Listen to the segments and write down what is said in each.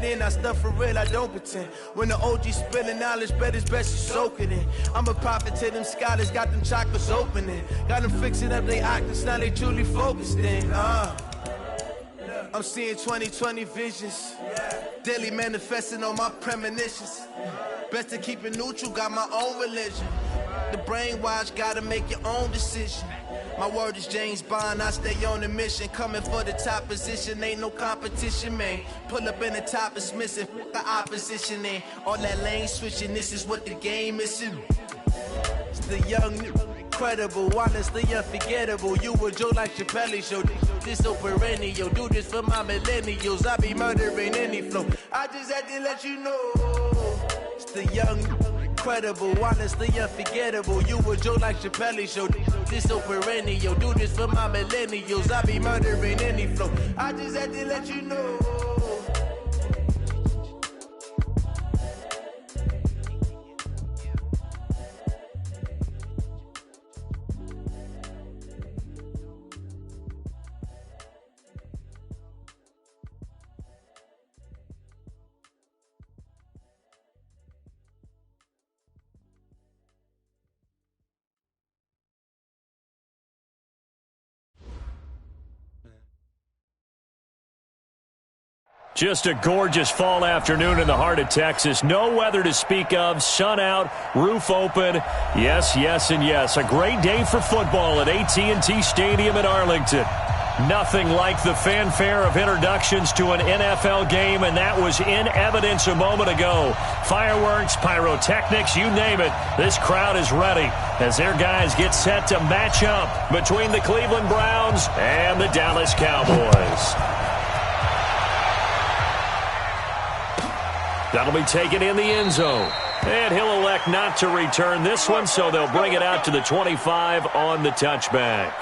it in, I stuff for real, I don't pretend. When the OG spilling knowledge, bet it's best you soak it in. I'm a prophet to them scholars, got them chakras opening. Got them fixing up they octaves, now they truly focused in. I'm seeing 2020 visions. Daily manifesting on my premonitions. Best to keep it neutral, got my own religion. The brainwash, gotta make your own decision. My word is James Bond, I stay on the mission. Coming for the top position, ain't no competition, man. Pull up in the top is missing, the opposition in. All that lane switching, this is what the game is. It's the young, incredible, honestly unforgettable. You a Joe like Chappelle show. This so perennial, do this for my millennials. I be murdering any flow. I just had to let you know. It's the young, incredible, honestly unforgettable. You a Joe like Chappelle show. This so perennial, do this for my millennials. I be murdering any flow. I just had to let you know. Just a gorgeous fall afternoon in the heart of Texas. No weather to speak of. Sun out, roof open. Yes, yes, and yes. A great day for football at AT&T Stadium in Arlington. Nothing like the fanfare of introductions to an NFL game, and that was in evidence a moment ago. Fireworks, pyrotechnics, you name it. This crowd is ready as their guys get set to match up between the Cleveland Browns and the Dallas Cowboys. That'll be taken in the end zone. And he'll elect not to return this one, so they'll bring it out to the 25 on the touchback.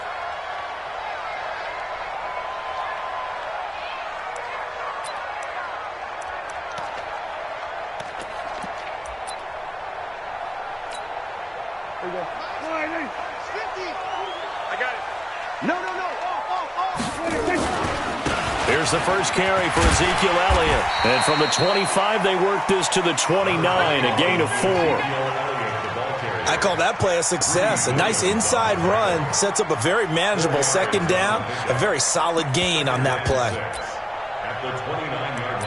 There you go. I got it. No. Here's the first carry for Ezekiel Elliott. And from the 25, they work this to the 29, a gain of 4. I call that play a success. A nice inside run sets up a very manageable second down, a very solid gain on that play. At the 29-yard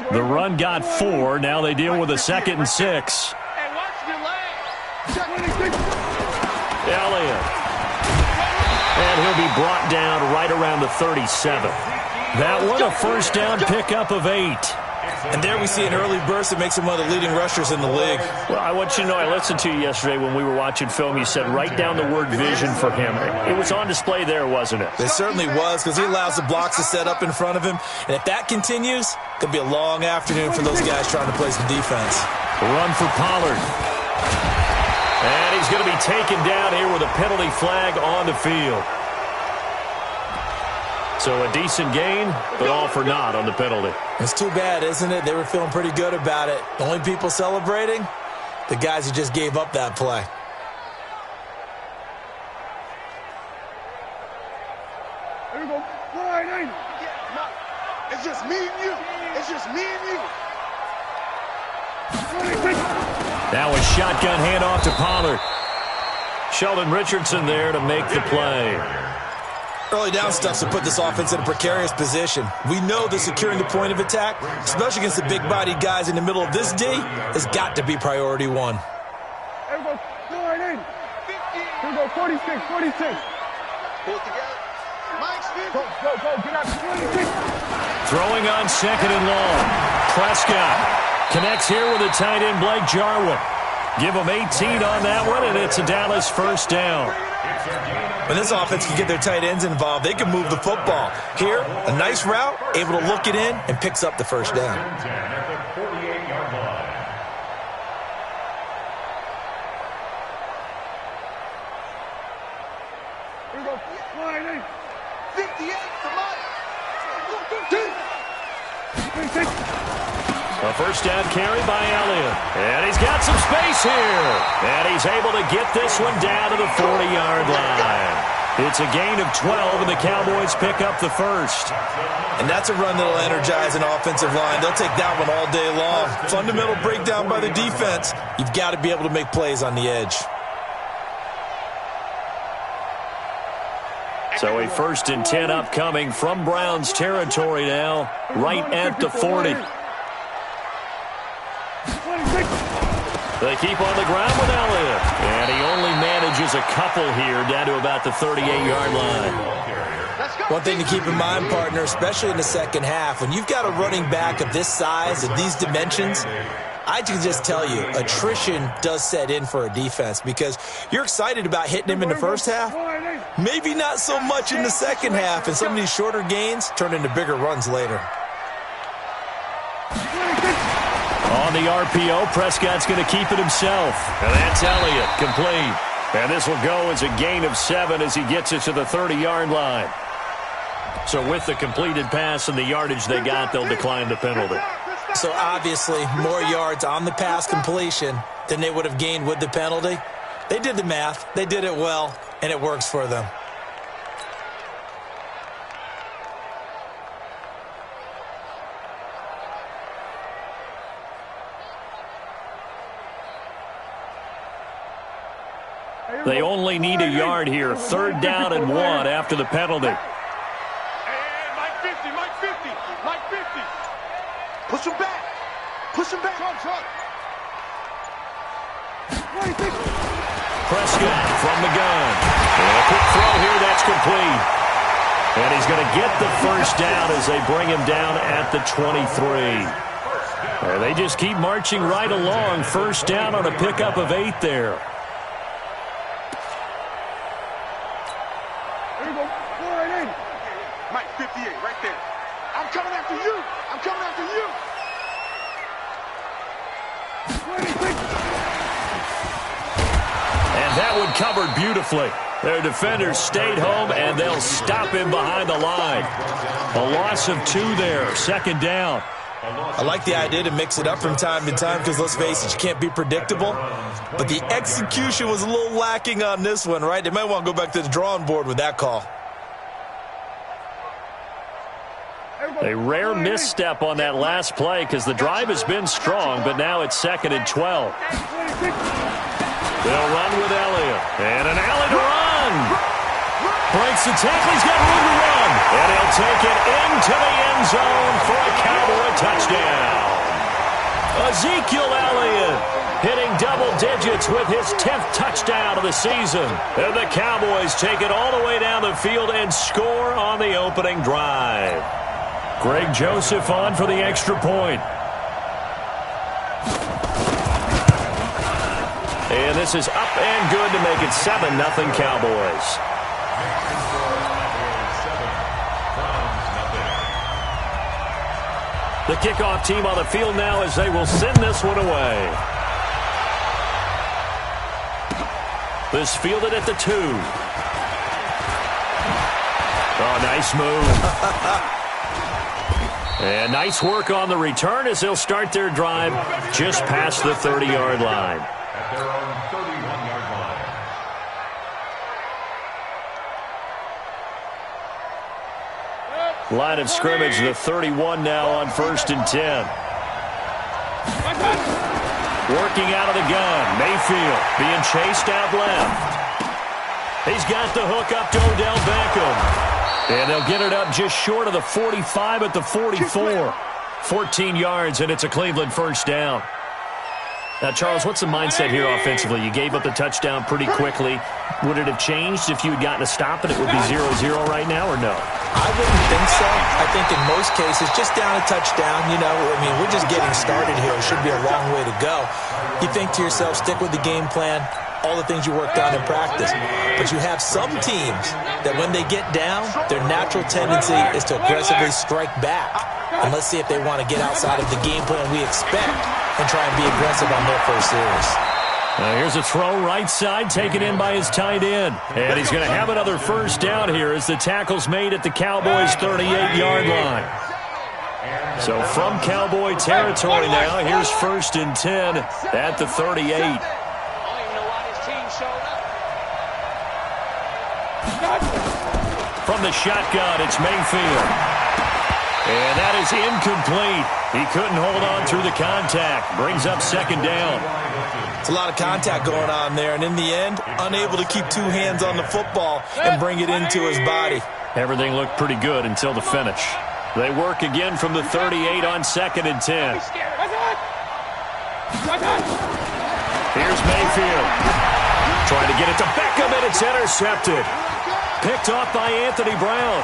line. The run got 4. Now they deal with a 2nd and 6. Elliott. And he'll be brought down right around the 37. That one, a first down pickup of 8. And there we see an early burst that makes him one of the leading rushers in the league. Well, I want you to know, I listened to you yesterday when we were watching film. You said write down the word vision for him. It was on display there, wasn't it? It certainly was, because he allows the blocks to set up in front of him. And if that continues, it could be a long afternoon for those guys trying to play some defense. Run for Pollard. And he's going to be taken down here with a penalty flag on the field. So a decent gain, but all for naught on the penalty. It's too bad, isn't it? They were feeling pretty good about it. The only people celebrating, the guys who just gave up that play. There we go. It's just me and you. It's just me and you. Now a shotgun handoff to Pollard. Sheldon Richardson there to make the play. Early down stuff to put this offense in a precarious position. We know that securing the point of attack, especially against the big-bodied guys in the middle of this D, has got to be priority 1. There we go. Here we go. 46. Pull it together. Mike's 50. Go. Get out. 26. Throwing on 2nd and long. Prescott connects here with the tight end Blake Jarwin. Give him 18 on that one, and it's a Dallas first down. When this offense can get their tight ends involved, they can move the football. Here, a nice route, able to look it in, and picks up the first down. At the 48-yard line. Here we go. 58. Come on. A first down carry by Elliott. And he's got some space here. And he's able to get this one down to the 40-yard line. It's a gain of 12, and the Cowboys pick up the first. And that's a run that'll energize an offensive line. They'll take that one all day long. Fundamental breakdown by the defense. You've got to be able to make plays on the edge. So a 1st and 10 upcoming from Browns territory now, right at the 40. They keep on the ground with Elliott. And he only manages a couple here down to about the 38-yard line. One thing to keep in mind, partner, especially in the second half, when you've got a running back of this size and these dimensions, I can just tell you, attrition does set in for a defense because you're excited about hitting him in the first half. Maybe not so much in the second half, and some of these shorter gains turn into bigger runs later. On the RPO, Prescott's going to keep it himself. And that's Elliott, complete. And this will go as a gain of 7 as he gets it to the 30-yard line. So with the completed pass and the yardage they got, they'll decline the penalty. So obviously, more yards on the pass completion than they would have gained with the penalty. They did the math. They did it well, and it works for them. They only need a yard here. 3rd down and 1 after the penalty. Hey, Mike 50, Mike 50, Mike 50. Push him back. Push him back. Prescott from the gun. And a quick throw here, that's complete. And he's going to get the 1st down as they bring him down at the 23. And they just keep marching right along. 1st down on a pickup of 8 there. Mike 58, right there. I'm coming after you. I'm coming after you. And that one covered beautifully. Their defenders stayed home, and they'll stop him behind the line. A loss of 2 there, 2nd down. I like the idea to mix it up from time to time because, let's face it, you can't be predictable. But the execution was a little lacking on this one, right? They might want to go back to the drawing board with that call. A rare misstep on that last play because the drive has been strong, but now it's 2nd and 12. They'll run with Elliott. And an alley to run. Breaks the tackle. He's got room to run. And he'll take it into the end zone for a Cowboy touchdown. Ezekiel Elliott hitting double digits with his 10th touchdown of the season. And the Cowboys take it all the way down the field and score on the opening drive. Greg Joseph on for the extra point. And this is up and good to make it 7-0 Cowboys. The kickoff team on the field now as they will send this one away. This fielded at the 2. Oh, nice move. And nice work on the return as they'll start their drive just past the 30-yard line. At their own 31-yard line. Line of scrimmage, the 31 now on 1st and 10. Working out of the gun. Mayfield being chased out left. He's got the hook up to Odell Beckham. And they'll get it up just short of the 45 at the 44. 14 yards, and it's a Cleveland 1st down. Now, Charles, what's the mindset here offensively? You gave up the touchdown pretty quickly. Would it have changed if you had gotten a stop and it would be 0-0 right now, or no? I wouldn't think so. I think in most cases, just down a touchdown, you know, I mean, we're just getting started here. It should be a long way to go. You think to yourself, stick with the game plan, all the things you worked on in practice. But you have some teams that when they get down, their natural tendency is to aggressively strike back. And let's see if they want to get outside of the game plan we expect and try and be aggressive on their first series. Now here's a throw right side, taken in by his tight end. And he's going to have another 1st down here as the tackle's made at the Cowboys' 38-yard line. So from Cowboy territory now, here's 1st and 10 at the 38. From the shotgun, it's Mayfield. And that is incomplete. He couldn't hold on through the contact. Brings up second down. It's a lot of contact going on there, and in the end, unable to keep two hands on the football and bring it into his body. Everything looked pretty good until the finish. They work again from the 38 on 2nd and 10. Here's Mayfield. Trying to get it to Beckham, and it's intercepted. Picked off by Anthony Brown.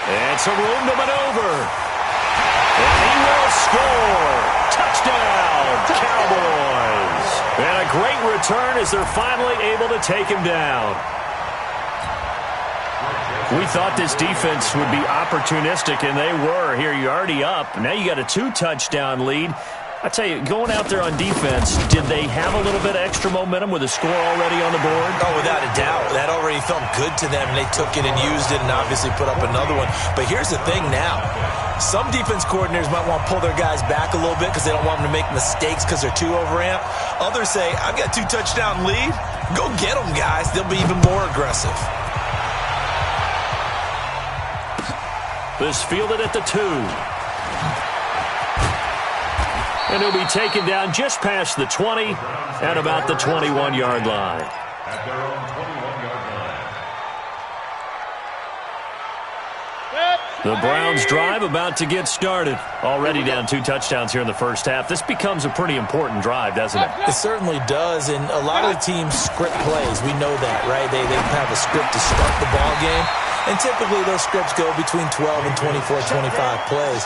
And some room to maneuver. And he will score. Touchdown, Cowboys. And a great return as they're finally able to take him down. We thought this defense would be opportunistic, and they were. Here, you're already up. Now you got a 2-touchdown lead. I tell you, going out there on defense, did they have a little bit of extra momentum with a score already on the board? Oh, without a doubt. That already felt good to them, and they took it and used it and obviously put up another one. But here's the thing now. Some defense coordinators might want to pull their guys back a little bit because they don't want them to make mistakes because they're too overamped. Others say, I've got a 2-touchdown lead. Go get them, guys. They'll be even more aggressive. This fielded at the 2. And he'll be taken down just past the 20 at about the 21-yard line. At their own 21-yard line. The Browns drive about to get started. Already down 2 touchdowns here in the first half. This becomes a pretty important drive, doesn't it? It certainly does, and a lot of the teams script plays. We know that, right? They have a script to start the ball game. And typically those scripts go between 12 and 24, 25 plays.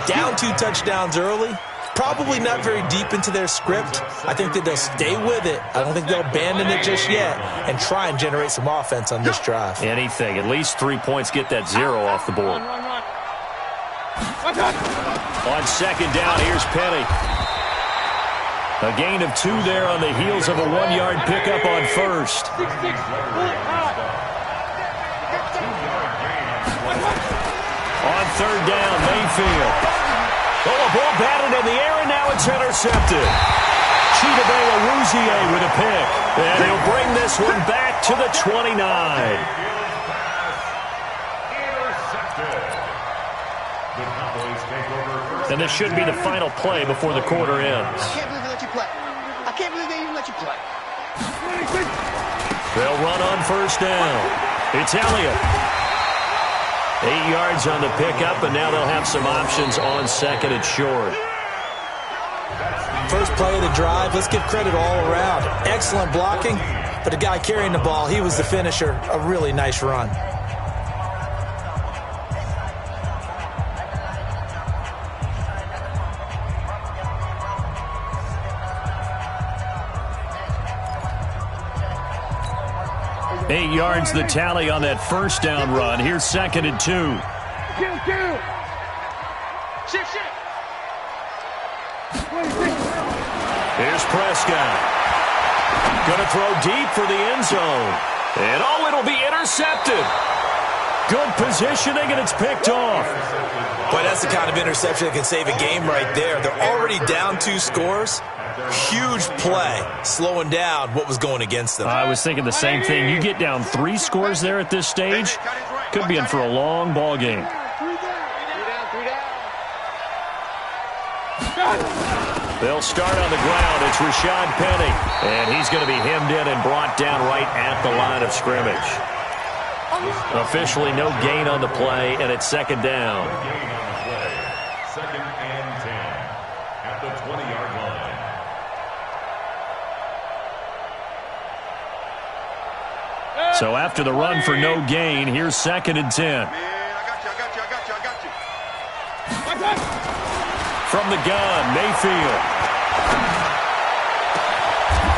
Down 2 touchdowns early, probably not very deep into their script. I think that they'll stay with it. I don't think they'll abandon it just yet and try and generate some offense on this drive. Anything. At least 3 points, get that 0 off the board. On second down, here's Penny. A gain of 2 there on the heels of a 1-yard pickup on first. On third down, Mayfield. Oh, a ball batted in the air, and now it's intercepted. Chidobe Awuzie with a pick. And he'll bring this one back to the 29. And this should be the final play before the quarter ends. I can't believe they let you play. I can't believe they even let you play. They'll run on first down. It's Elliott. 8 yards on the pickup, and now they'll have some options on second and short. First play of the drive, let's give credit all around. Excellent blocking, but the guy carrying the ball, he was the finisher. A really nice run. Eight yards the tally on that first down run. Here's second and 2. Here's Prescott. Going to throw deep for the end zone. And oh, it'll be intercepted. Good positioning, and it's picked off. Boy, that's the kind of interception that can save a game right there. They're already down 2 scores. Huge play, slowing down what was going against them. I was thinking the same thing. You get down 3 scores there at this stage, could be in for a long ball game. They'll start on the ground. It's Rashad Penny, and he's going to be hemmed in and brought down right at the line of scrimmage. Officially no gain on the play, and it's second down. Second and 10 at the 20-yard line. So after the run for no gain, here's second and 10. I got you. From the gun, Mayfield.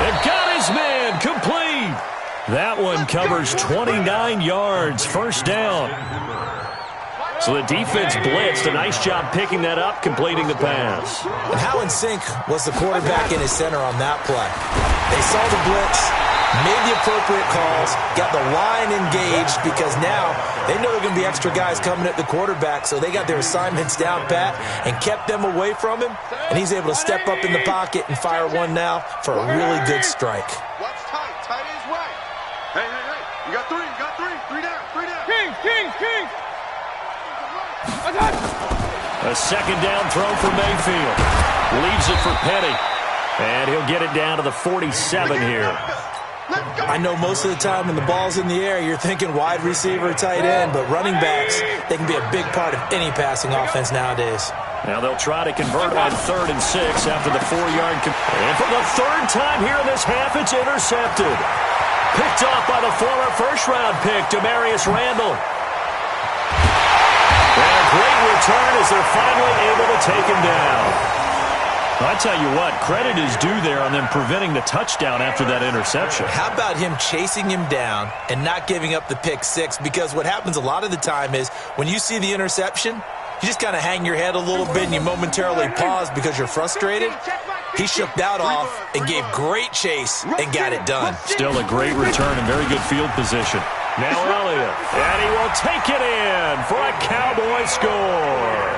They've got his man complete. That one covers 29 yards, first down. So the defense blitzed. A nice job picking that up, completing the pass. And how in sync was the quarterback in his center on that play? They saw the blitz, made the appropriate calls, got the line engaged because now they know there are going to be extra guys coming at the quarterback, so they got their assignments down pat and kept them away from him, and he's able to step up in the pocket and fire one now for a really good strike. What's tight? Tight is right. Hey, you got three, three down. Kings. A second down throw for Mayfield. Leaves it for Penny. And he'll get it down to the 47 here. I know most of the time when the ball's in the air, you're thinking wide receiver, tight end, but running backs, they can be a big part of any passing offense nowadays. Now they'll try to convert on 3rd and 6 after the 4-yard. And for the 3rd time here in this half, it's intercepted. Picked off by the former first-round pick, Demarius Randall. And a great return as they're finally able to take him down. I tell you what, credit is due there on them preventing the touchdown after that interception. How about him chasing him down and not giving up the pick six? Because what happens a lot of the time is when you see the interception, you just kind of hang your head a little bit and you momentarily pause because you're frustrated. He shook that off and gave great chase and got it done. Still a great return and very good field position. Now Elliott, and he will take it in for a Cowboy score.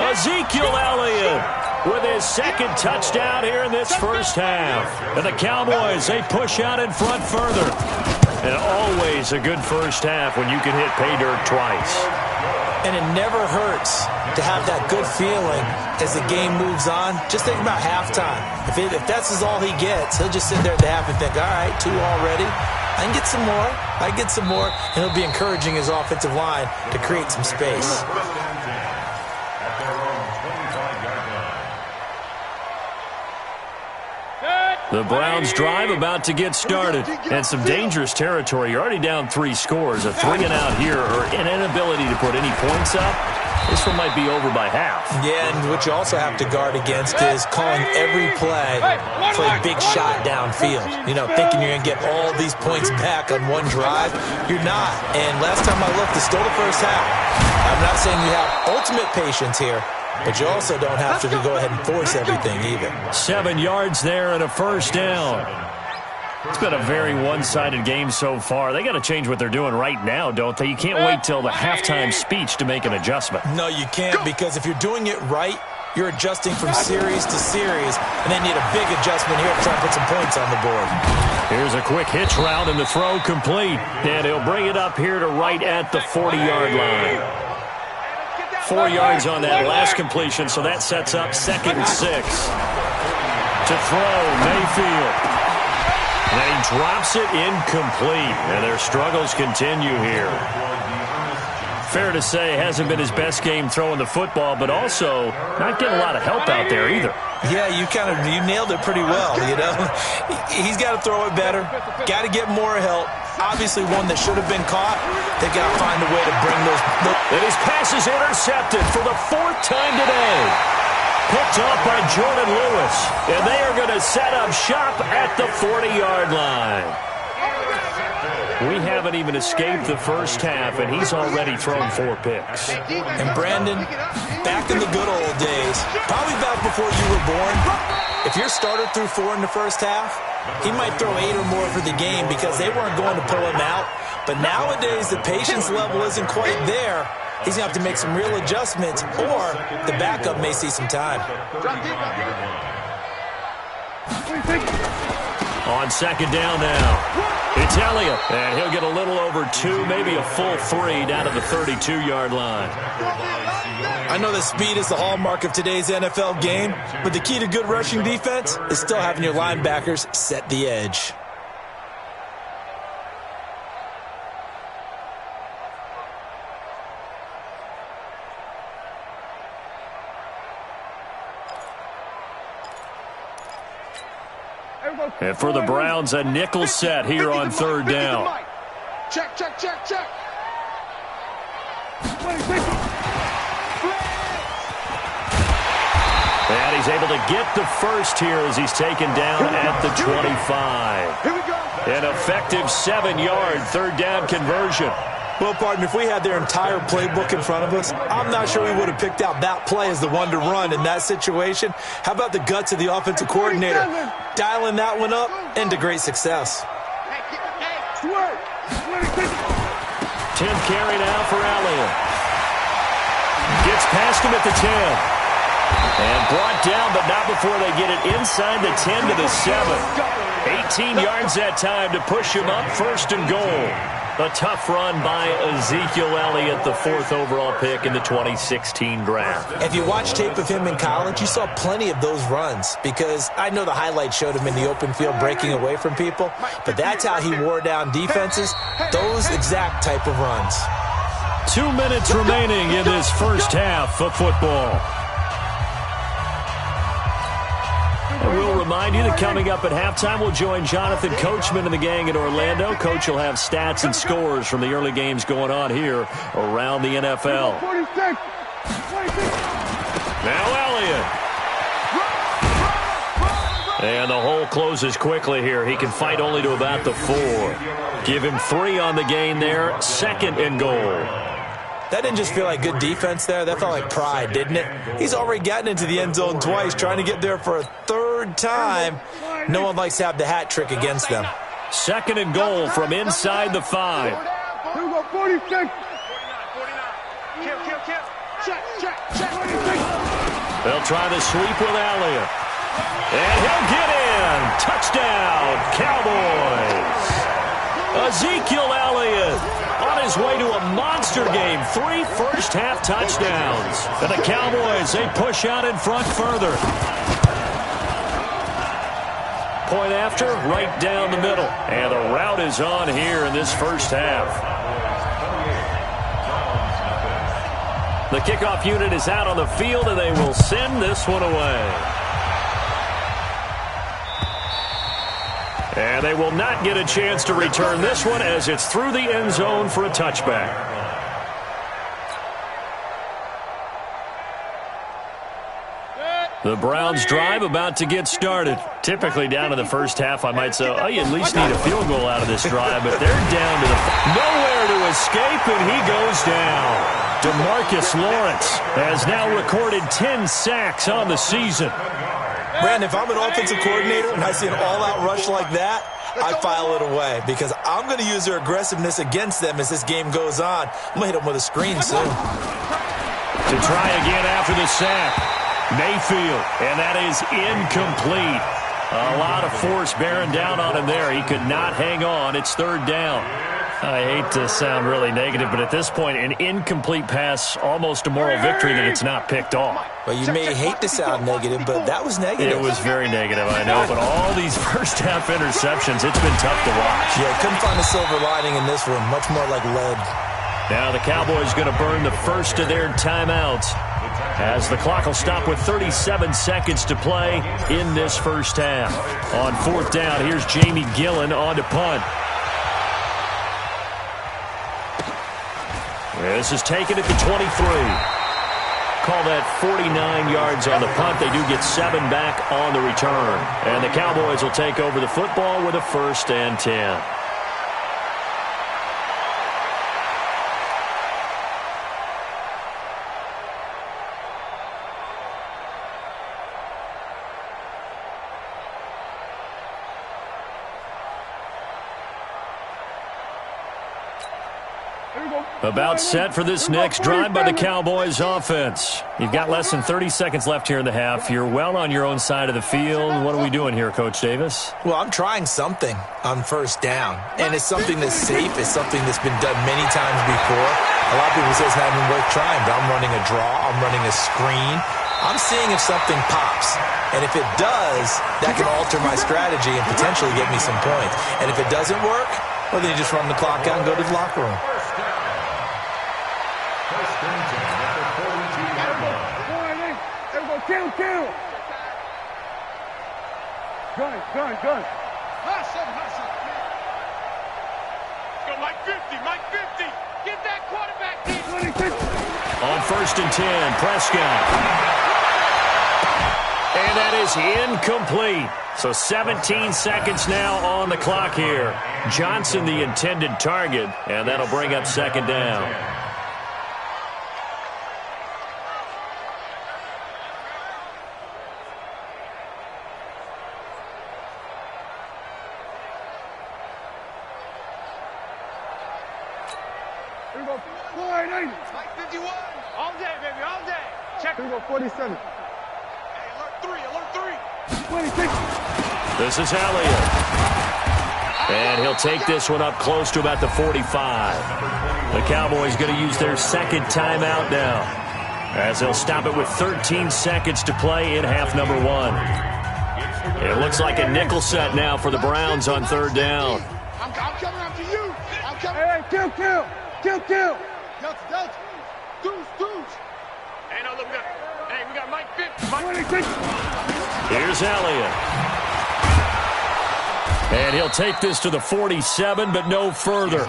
Ezekiel Elliott with his 2nd touchdown here in this first half. And the Cowboys, they push out in front further. And always a good first half when you can hit pay dirt twice. And it never hurts to have that good feeling as the game moves on. Just think about halftime. If that's all he gets, he'll just sit there at the half and think, all right, 2 already. I can get some more. And he'll be encouraging his offensive line to create some space. The Browns drive about to get started. And some dangerous territory. You're already down 3 scores. A 3-and-out here or an inability to put any points up. This one might be over by half. Yeah, and what you also have to guard against is calling every play for a big shot downfield. You know, thinking you're going to get all these points back on one drive. You're not. And last time I looked, it's still the first half. I'm not saying you have ultimate patience here, but you also don't have to go ahead and force everything either. 7 yards there and a first down. It's been a very one-sided game so far. They got to change what they're doing right now, don't they? You can't wait till the halftime speech to make an adjustment. No, you can't, because if you're doing it right, you're adjusting from series to series, and they need a big adjustment here to try and put some points on the board. Here's a quick hitch route, and the throw complete. And he'll bring it up here to right at the 40-yard line. 4 yards on that last completion, so that sets up 2nd and 6. To throw, Mayfield. And he drops it incomplete, and their struggles continue here. Fair to say, hasn't been his best game throwing the football, but also not getting a lot of help out there either. Yeah, you nailed it pretty well, you know. He's got to throw it better, got to get more help. Obviously one that should have been caught. They've got to find a way to bring those. And his pass is intercepted for the 4th time today. Picked off by Jordan Lewis. And they are going to set up shop at the 40-yard line. We haven't even escaped the first half, and he's already thrown 4 picks. And Brandon, back in the good old days, probably back before you were born, if your starter threw 4 in the first half, he might throw 8 or more for the game because they weren't going to pull him out. But nowadays, the patience level isn't quite there. He's going to have to make some real adjustments, or the backup may see some time. On 2nd down now, it's Elliott, and he'll get a little over 2, maybe a full 3 down to the 32-yard line. I know that speed is the hallmark of today's NFL game, but the key to good rushing defense is still having your linebackers set the edge. And for the Browns, a nickel set here on 3rd down. Check. And he's able to get the first here as he's taken down at the 25. Here we go. An effective 7-yard 3rd down conversion. Well, partner, if we had their entire playbook in front of us, I'm not sure we would have picked out that play as the one to run in that situation. How about the guts of the offensive coordinator? Dialing that one up into great success. 10th carry now for Elliott. Gets past him at the 10. And brought down, but not before they get it inside the 10 to the 7. 18 yards that time to push him up, 1st and goal. A tough run by Ezekiel Elliott, the 4th overall pick in the 2016 draft. If you watch tape of him in college, you saw plenty of those runs, because I know the highlights showed him in the open field breaking away from people, but that's how he wore down defenses, those exact type of runs. 2 minutes remaining in this first half of football. And we'll remind you that coming up at halftime, we'll join Jonathan Coachman and the gang in Orlando. Coach will have stats and scores from the early games going on here around the NFL. 46. Now Elliott. And the hole closes quickly here. He can fight only to about the 4. Give him 3 on the gain there. 2nd and goal. That didn't just feel like good defense there. That felt like pride, didn't it? He's already gotten into the end zone twice, trying to get there for a 3rd time. No one likes to have the hat trick against them. 2nd and goal from inside the 5. Here we go, 46. 49. Check. They'll try the sweep with Elliott. And he'll get in. Touchdown, Cowboys. Ezekiel Elliott on his way to a monster game. 3 first-half touchdowns. And the Cowboys, they push out in front further. Point after, right down the middle. And the route is on here in this first half. The kickoff unit is out on the field, and they will send this one away. And they will not get a chance to return this one as it's through the end zone for a touchback. The Browns drive about to get started. Typically down in the first half, I might say, oh, you at least need a field goal out of this drive, but they're down to the nowhere to escape, and he goes down. DeMarcus Lawrence has now recorded 10 sacks on the season. Brandon, if I'm an offensive coordinator and I see an all-out rush like that, I file it away, because I'm going to use their aggressiveness against them as this game goes on. I'm going to hit them with a screen soon. To try again after the sack. Mayfield, and that is incomplete. A lot of force bearing down on him there. He could not hang on. It's 3rd down. I hate to sound really negative, but at this point, an incomplete pass, almost a moral victory that it's not picked off. Well, you may hate to sound negative, but that was negative. It was very negative, I know, but all these first-half interceptions, it's been tough to watch. Yeah, couldn't find a silver lining in this one. Much more like lead. Now the Cowboys going to burn the first of their timeouts, as the clock will stop with 37 seconds to play in this first half. On 4th down, here's Jamie Gillen on to punt. This is taken at the 23. Call that 49 yards on the punt. They do get 7 back on the return. And the Cowboys will take over the football with a 1st and 10. About set for this next drive by the Cowboys offense. You've got less than 30 seconds left here in the half. You're well on your own side of the field. What are we doing here, Coach Davis? Well, I'm trying something on 1st down, and it's something that's safe. It's something that's been done many times before. A lot of people say it's not even worth trying, but I'm running a draw. I'm running a screen. I'm seeing if something pops. And if it does, that can alter my strategy and potentially get me some points. And if it doesn't work, well, then you just run the clock out and go to the locker room. Kill. Gun. Hustle. Go Mike 50. Get that quarterback in. On 1st and 10, Prescott. And that is incomplete. So 17 seconds now on the clock here. Johnson the intended target, and that'll bring up 2nd down. Here we go, 51. All day, baby, all day. Check. Here we go, 47. This is Elliott. And he'll take this one up close to about the 45. The Cowboys going to use their second timeout now, as they'll stop it with 13 seconds to play in half number 1. It looks like a nickel set now for the Browns on third down. I'm coming after you. I'm coming. Hey, kill. Delta. Deuce. Hey, no, look, we got Mike Fitz. Here's Elliott. And he'll take this to the 47, but no further,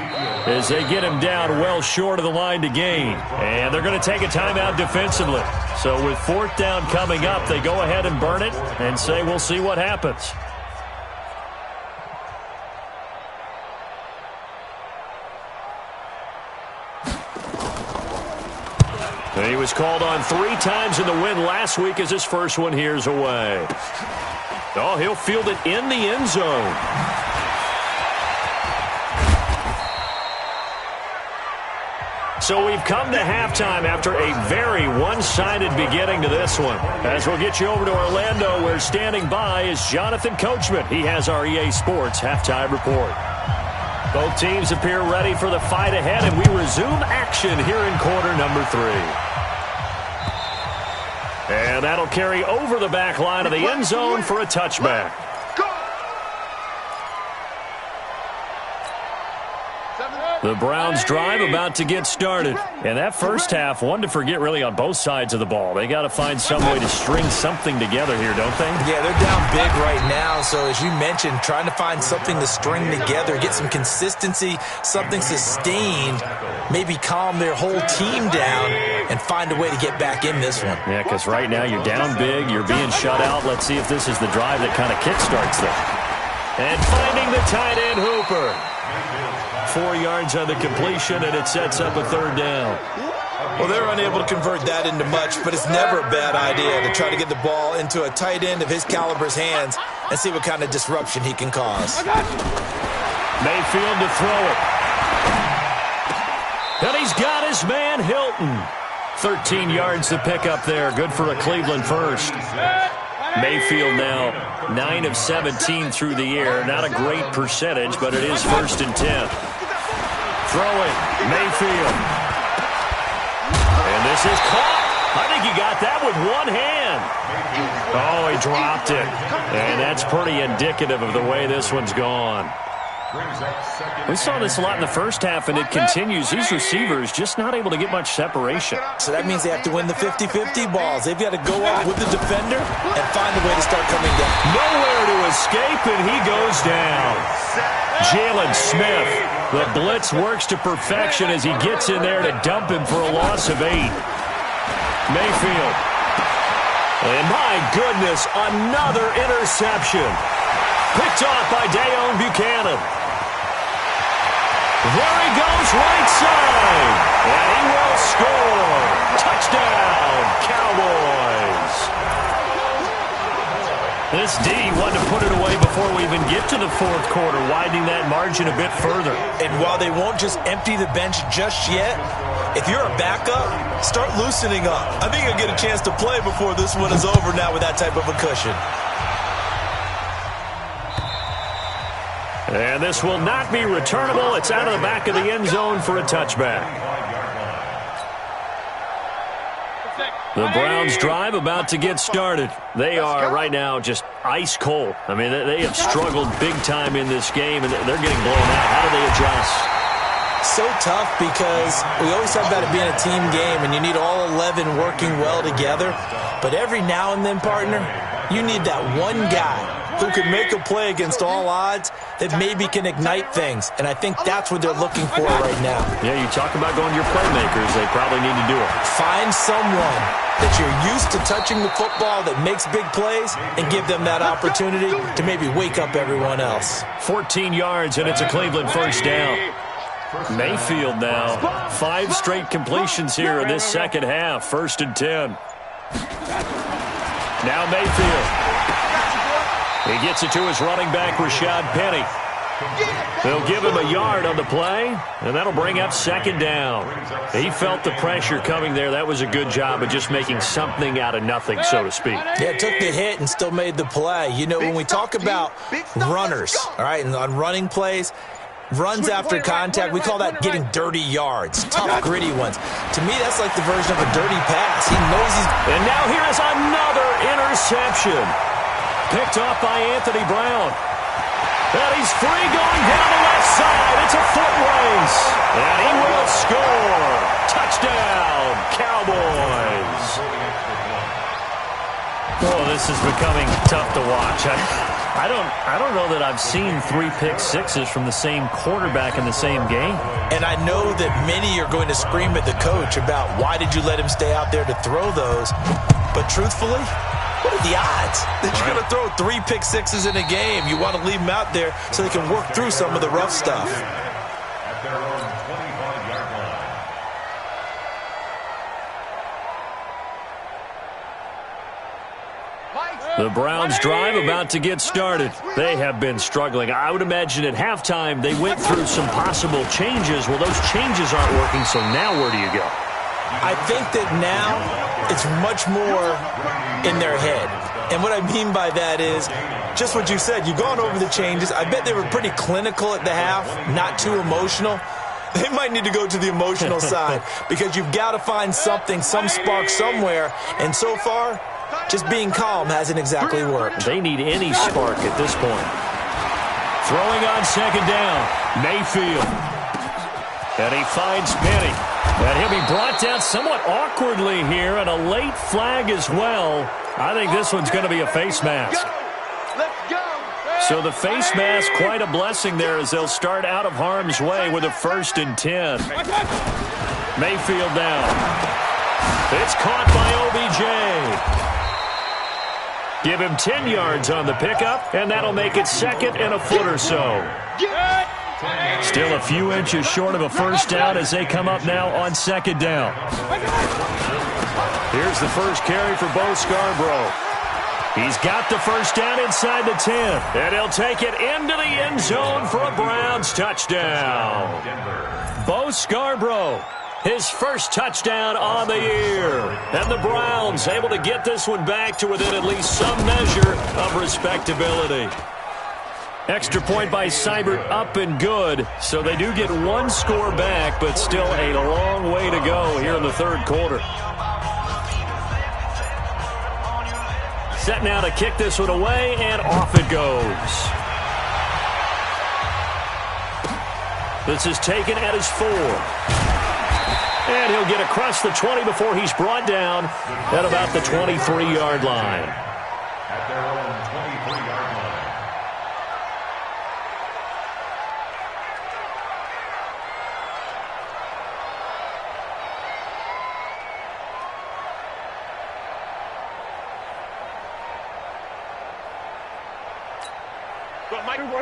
as they get him down well short of the line to gain. And they're going to take a timeout defensively. So with fourth down coming up, they go ahead and burn it and say we'll see what happens. And he was called on 3 times in the win last week, as his first one here's away. Oh, he'll field it in the end zone. So we've come to halftime after a very one-sided beginning to this one. As we'll get you over to Orlando, where standing by is Jonathan Coachman. He has our EA Sports halftime report. Both teams appear ready for the fight ahead, and we resume action here in quarter number 3. And that'll carry over the back line of the end zone for a touchback. The Browns drive about to get started. And that first half, one to forget really on both sides of the ball. They got to find some way to string something together here, don't they? Yeah, they're down big right now. So as you mentioned, trying to find something to string together, get some consistency, something sustained, maybe calm their whole team down and find a way to get back in this one. Yeah, because right now you're down big, you're being shut out. Let's see if this is the drive that kind of kickstarts them. And finding the tight end Hooper. 4 yards on the completion, and it sets up a third down. Well, they're unable to convert that into much, but it's never a bad idea to try to get the ball into a tight end of his caliber's hands and see what kind of disruption he can cause. Mayfield to throw it. And he's got his man, Hilton. 13 yards to pick up there. Good for a Cleveland first. Mayfield now 9 of 17 through the air. Not a great percentage, but it is 1st and 10. Throwing, Mayfield. And this is caught. I think he got that with one hand. Oh, he dropped it. And that's pretty indicative of the way this one's gone. We saw this a lot in the first half, and it continues. These receivers just not able to get much separation. So that means they have to win the 50-50 balls. They've got to go up with the defender and find a way to start coming down. Nowhere to escape, and he goes down. Jalen Smith, the blitz works to perfection as he gets in there to dump him for a loss of 8. Mayfield. And my goodness, another interception. Picked off by Deone Bucannon. There he goes, right side. And he will score. Touchdown, Cowboys. This D wanted to put it away before we even get to the fourth quarter, widening that margin a bit further. And while they won't just empty the bench just yet, if you're a backup, start loosening up. I think you'll get a chance to play before this one is over now with that type of a cushion. And this will not be returnable. It's out of the back of the end zone for a touchback. The Browns drive about to get started. They are right now just ice cold. I mean, they have struggled big time in this game, and they're getting blown out. How do they adjust? So tough because we always talk about it being a team game, and you need all 11 working well together. But every now and then, partner, you need that one guy who can make a play against all odds that maybe can ignite things. And I think that's what they're looking for right now. Yeah, you talk about going to your playmakers. They probably need to do it. Find someone that you're used to touching the football that makes big plays and give them that opportunity to maybe wake up everyone else. 14 yards, and it's a Cleveland first down. Mayfield now. 5 straight completions here in this second half. 1st and 10. Now Mayfield. He gets it to his running back, Rashad Penny. They'll give him a yard on the play, and that'll bring up second down. He felt the pressure coming there. That was a good job of just making something out of nothing, so to speak. Yeah, took the hit and still made the play. You know, when we talk about runners, all right, and on running plays, runs after contact, we call that getting dirty yards, tough, gritty ones. To me, that's like the version of a dirty pass. He knows he's... And now here is another interception. Picked off by Anthony Brown. And he's free going down the left side. It's a foot race. And he will score. Touchdown, Cowboys. Oh, this is becoming tough to watch. I don't know that I've seen 3 pick sixes from the same quarterback in the same game. And I know that many are going to scream at the coach about why did you let him stay out there to throw those. But truthfully, what are the odds that you're going to throw 3 pick sixes in a game? You want to leave them out there so they can work through some of the rough stuff. At their own 25-yard line. The Browns drive about to get started. They have been struggling. I would imagine at halftime they went through some possible changes. Well, those changes aren't working, so now where do you go? I think that now it's much more in their head. And what I mean by that is just what you said. You've gone over the changes. I bet they were pretty clinical at the half, not too emotional. They might need to go to the emotional side because you've got to find something, some spark somewhere. And so far, just being calm hasn't exactly worked. They need any spark at this point. Throwing on second down, Mayfield. And he finds Penny. And he'll be brought down somewhat awkwardly here, and a late flag as well. I think this one's going to be a face mask. So the face mask, quite a blessing there as they'll start out of harm's way with a 1st and 10. Mayfield down. It's caught by OBJ. Give him 10 yards on the pickup, and that'll make it 2nd and a foot or so. Still a few inches short of a first down as they come up now on 2nd down. Here's the first carry for Bo Scarborough. He's got the first down inside the 10. And he'll take it into the end zone for a Browns touchdown. Bo Scarborough, his first touchdown on the year. And the Browns able to get this one back to within at least some measure of respectability. Extra point by Seibert up and good. So they do get 1 score back, but still a long way to go here in the 3rd quarter. Set now to kick this one away, and off it goes. This is taken at his 4. And he'll get across the 20 before he's brought down at about the 23-yard line. At their own 23-yard line.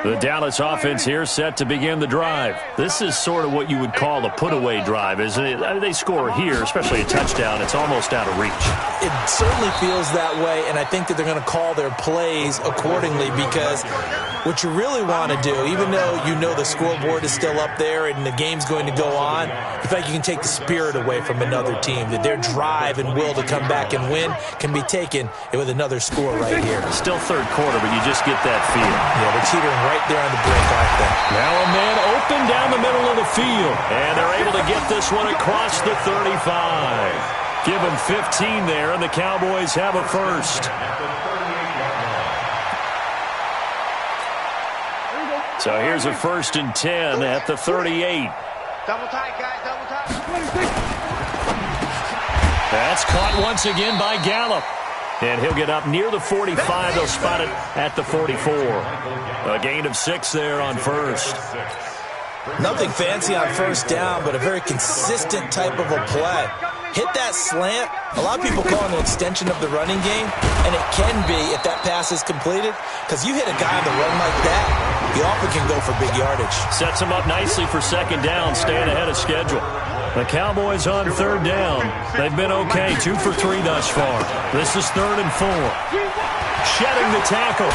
The Dallas offense here set to begin the drive. This is sort of what you would call a put-away drive, isn't it? I mean, they score here, especially a touchdown. It's almost out of reach. It certainly feels that way, and I think that they're going to call their plays accordingly because what you really want to do, even though you know the scoreboard is still up there and the game's going to go on, in fact, you can take the spirit away from another team, that their drive and will to come back and win can be taken with another score right here. Still 3rd quarter, but you just get that feel. Yeah, they're teetering right there on the brink, aren't they? Now a man open down the middle of the field, and they're able to get this one across the 35. Give them 15 there, and the Cowboys have a first. So here's a 1st and 10 at the 38. Double tight, guys, double tight. That's caught once again by Gallup. And he'll get up near the 45. They'll spot it at the 44. A gain of 6 there on first. Nothing fancy on first down, but a very consistent type of a play. Hit that slant. A lot of people call it an extension of the running game, and it can be if that pass is completed, because you hit a guy on the run like that, he often can go for big yardage. Sets him up nicely for 2nd down, staying ahead of schedule. The Cowboys on 3rd down. They've been okay, 2 for 3 thus far. This is 3rd and 4. Shedding the tackle.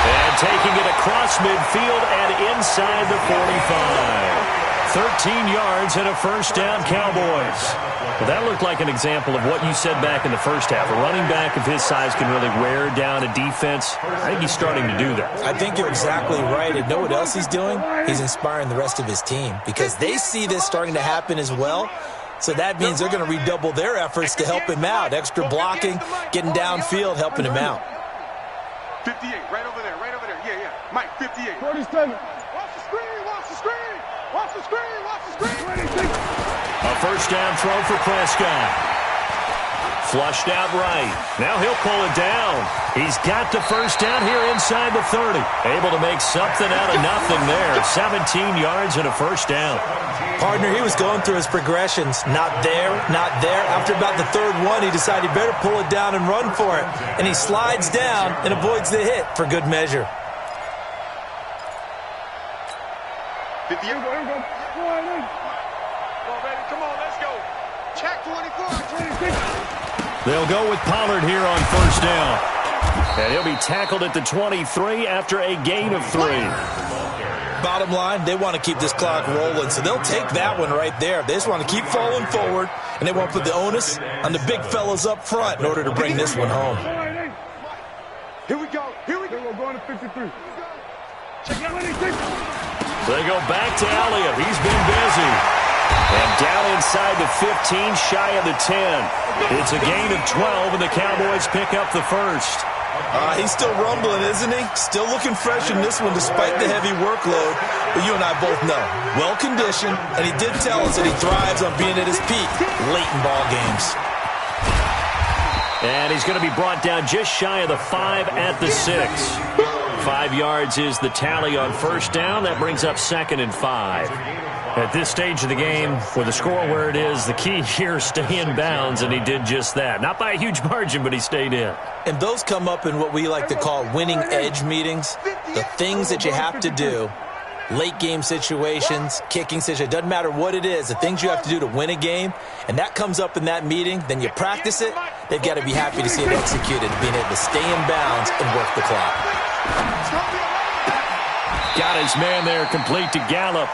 And taking it across midfield and inside the 45. 13 yards and a first down, Cowboys. Well, that looked like an example of what you said back in the first half. A running back of his size can really wear down a defense. I think he's starting to do that. I think you're exactly right. And know what else he's doing? He's inspiring the rest of his team because they see this starting to happen as well. So that means they're going to redouble their efforts to help him out. Extra blocking, getting downfield, helping him out. 58, right over there, right over there. Yeah, yeah. Mike, 58. 47. Watch the screen, watch the screen. Watch the screen, watch the screen. A first down throw for Prescott. Flushed out right. Now he'll pull it down. He's got the first down here inside the 30. Able to make something out of nothing there. 17 yards and a first down. Partner, he was going through his progressions. Not there, not there. After about the third one, he decided he better pull it down and run for it. And he slides down and avoids the hit for good measure. 50. Here we go. Come on, baby. Come on, let's go. Check 24. 26. They'll go with Pollard here on first down. And he'll be tackled at the 23 after a gain of 3. Bottom line, they want to keep this clock rolling, so they'll take that one right there. They just want to keep falling forward, and they want to put the onus on the big fellas up front in order to bring this one home. Here we go. Here we go. We're going to 53. Check out 26. They go back to Elliott. He's been busy. And down inside the 15, shy of the 10. It's a gain of 12, and the Cowboys pick up the first. He's still rumbling, isn't he? Still looking fresh in this one despite the heavy workload. But you and I both know, well-conditioned, and he did tell us that he thrives on being at his peak late in ball games. And he's going to be brought down just shy of the 5 at the 6. 5 yards is the tally on first down. That brings up 2nd and 5. At this stage of the game, with the score where it is, the key here is stay in bounds, and he did just that. Not by a huge margin, but he stayed in. And those come up in what we like to call winning edge meetings. The things that you have to do, late game situations, kicking situations, doesn't matter what it is, the things you have to do to win a game, and that comes up in that meeting, then you practice it, they've got to be happy to see it executed, being able to stay in bounds and work the clock. Got his man there, complete to Gallup.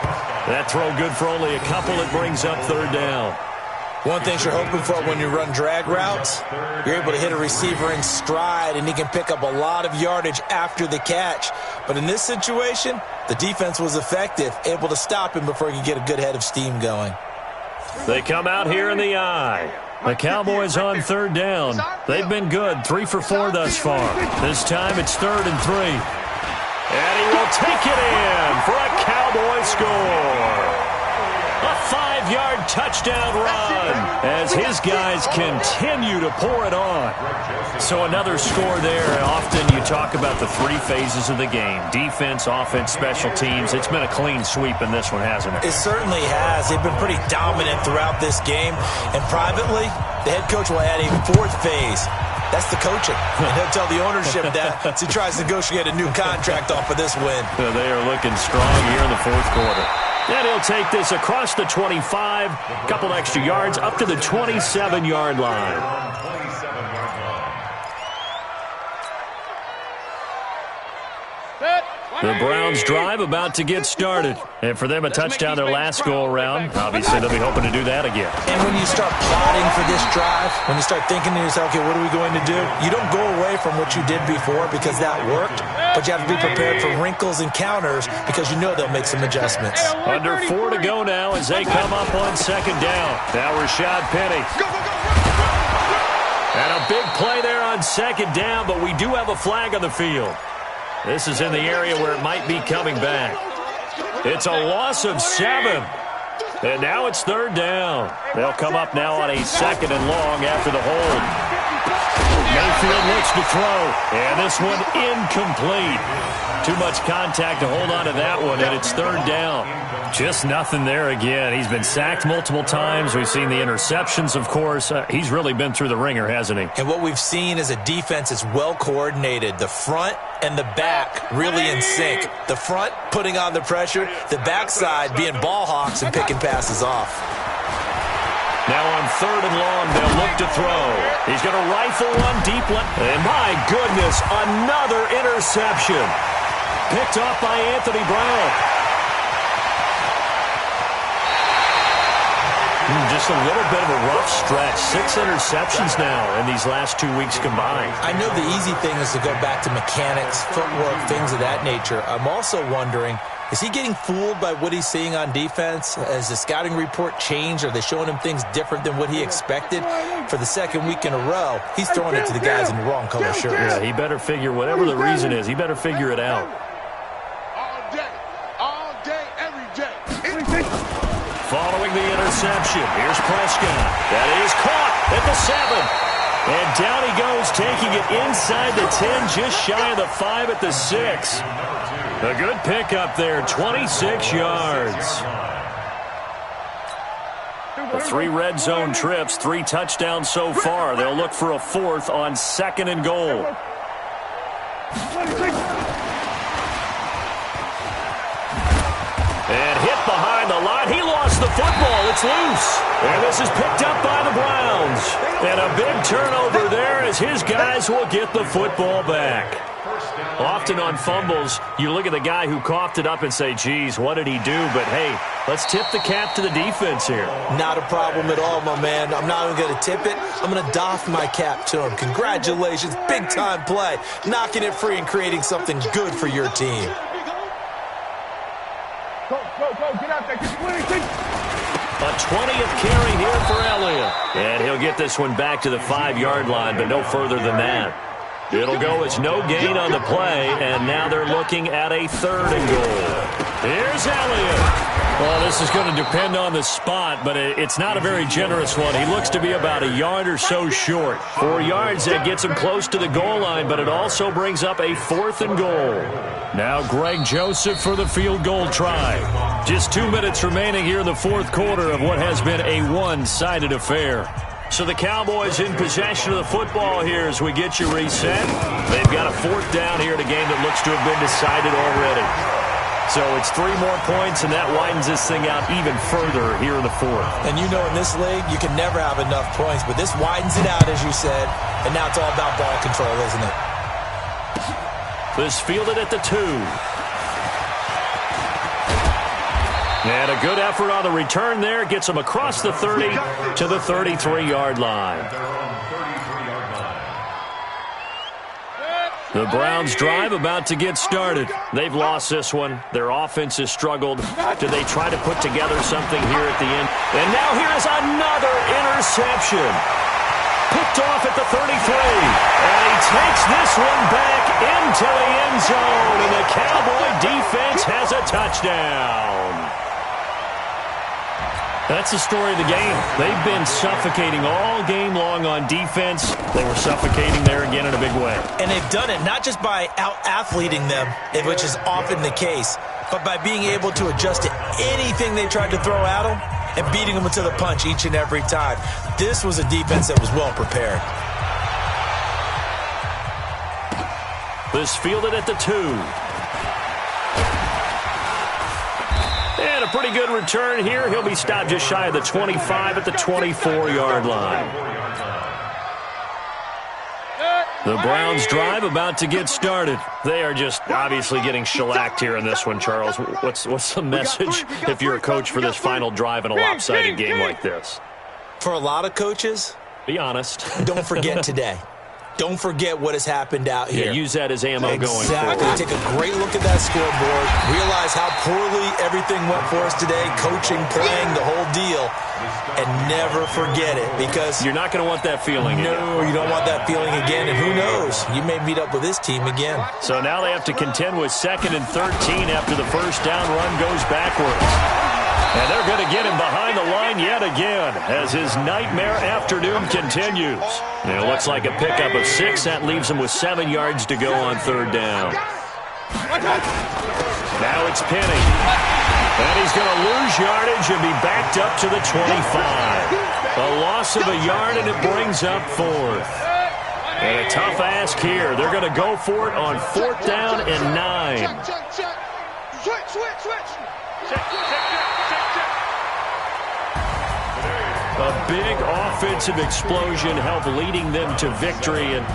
That throw good for only a couple. It brings up 3rd down. One thing you're hoping for when you run drag routes, you're able to hit a receiver in stride, and he can pick up a lot of yardage after the catch. But in this situation, the defense was effective, able to stop him before he could get a good head of steam going. They come out here in the eye. The Cowboys on 3rd down. They've been good, 3 for 4 thus far. This time it's 3rd and 3. And he will take it in for a Cowboy score. A 5-yard touchdown run as his guys continue to pour it on. So another score there. Often you talk about the 3 phases of the game. Defense, offense, special teams. It's been a clean sweep in this one, hasn't it? It certainly has. They've been pretty dominant throughout this game. And privately, the head coach will add a 4th phase. That's the coaching. And he'll tell the ownership that as he tries to negotiate a new contract off of this win. They are looking strong here in the 4th quarter. And he'll take this across the 25, couple extra yards up to the 27-yard line. The Browns drive about to get started. And for them, a touchdown their last go-around. Obviously, they'll be hoping to do that again. And when you start plotting for this drive, when you start thinking to yourself, okay, what are we going to do? You don't go away from what you did before because that worked, but you have to be prepared for wrinkles and counters because you know they'll make some adjustments. Under 4 to go now as they come up on 2nd down. Now Rashad Penny. And a big play there on 2nd down, but we do have a flag on the field. This is in the area where it might be coming back. It's a loss of 7. And now it's 3rd down. They'll come up now on a 2nd and long after the hold. Mayfield looks to throw. And this one incomplete. Too much contact to hold on to that one, and it's 3rd down. Just nothing there again. He's been sacked multiple times. We've seen the interceptions, of course. He's really been through the ringer, hasn't he? And what we've seen is a defense that's well coordinated. The front and the back really in sync. The front putting on the pressure, the backside being ball hawks and picking passes off. Now on 3rd and long, they'll look to throw. He's going to rifle one deep left. And my goodness, another interception. Picked off by Anthony Brown. Just a little bit of a rough stretch. 6 interceptions now in these last 2 weeks combined. I know the easy thing is to go back to mechanics, footwork, things of that nature. I'm also wondering, is he getting fooled by what he's seeing on defense? Has the scouting report changed? Are they showing him things different than what he expected? For the 2nd week in a row, he's throwing it to the guys in the wrong color shirts. Yeah, he better figure, whatever the reason is, he better figure it out. Every day. Following the interception, here's Prescott. That is caught at the 7. And down he goes, taking it inside the 10, just shy of the 5 at the 6. A good pickup there, 26 yards. The 3 red zone trips, 3 touchdowns so far. They'll look for a 4th on 2nd and goal. And hit behind the line. He lost the football. It's loose. And this is picked up by the Browns. And a big turnover there as his guys will get the football back. Often on fumbles, you look at the guy who coughed it up and say, geez, what did he do? But, hey, let's tip the cap to the defense here. Not a problem at all, my man. I'm not even going to tip it. I'm going to doff my cap to him. Congratulations. Big-time play. Knocking it free and creating something good for your team. Go, get out there, get 20. A 20th carry here for Elliott. And he'll get this one back to the 5-yard line, but no further than that. It'll go as no gain on the play, and now they're looking at a 3rd and goal. Here's Elliott. Well, this is going to depend on the spot, but it's not a very generous one. He looks to be about a yard or so short. 4 yards, that gets him close to the goal line, but it also brings up a 4th and goal. Now Greg Joseph for the field goal try. Just 2 minutes remaining here in the 4th quarter of what has been a one-sided affair. So the Cowboys in possession of the football here as we get you reset. They've got a 4th down here in a game that looks to have been decided already. So it's 3 more points, and that widens this thing out even further here in the 4th. And you know in this league, you can never have enough points, but this widens it out, as you said, and now it's all about ball control, isn't it? This fielded at the 2. And a good effort on the return there. Gets him across the 30 to the 33-yard line. The Browns drive about to get started. They've lost this one. Their offense has struggled. Do they try to put together something here at the end? And now here is another interception. Picked off at the 33. And he takes this one back into the end zone. And the Cowboy defense has a touchdown. That's the story of the game. They've been suffocating all game long on defense. They were suffocating there again in a big way. And they've done it not just by out-athleting them, which is often the case, but by being able to adjust to anything they tried to throw at them and beating them to the punch each and every time. This was a defense that was well prepared. This fielded at the 2. And a pretty good return here. He'll be stopped just shy of the 25 at the 24-yard line. The Browns drive about to get started. They are just obviously getting shellacked here in this one, Charles. What's the message if you're a coach for this final drive in a lopsided game like this? For a lot of coaches, be honest. Don't forget today. Don't forget what has happened out here. Yeah, use that as ammo going forward. Exactly. Take a great look at that scoreboard. Realize how poorly everything went for us today. Coaching, playing, the whole deal. And never forget it, because you're not going to want that feeling again. No, you don't want that feeling again. And who knows? You may meet up with this team again. So now they have to contend with 2nd and 13 after the first down run goes backwards. And they're going to get him behind the line yet again as his nightmare afternoon continues. And it looks like a pickup of 6. That leaves him with 7 yards to go on 3rd down. Now it's Penny. And he's going to lose yardage and be backed up to the 25. A loss of a yard, and it brings up 4th. And a tough ask here. They're going to go for it on 4th down and 9. A big offensive explosion helped leading them to victory. And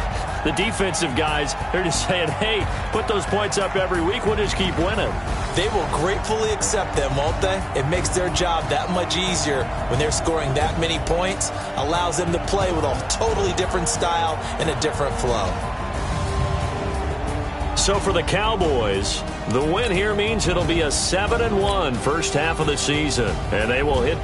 the defensive guys, they're just saying, hey, put those points up every week. We'll just keep winning. They will gratefully accept them, won't they? It makes their job that much easier when they're scoring that many points. Allows them to play with a totally different style and a different flow. So for the Cowboys, the win here means it'll be a 7-1 first half of the season. And they will hit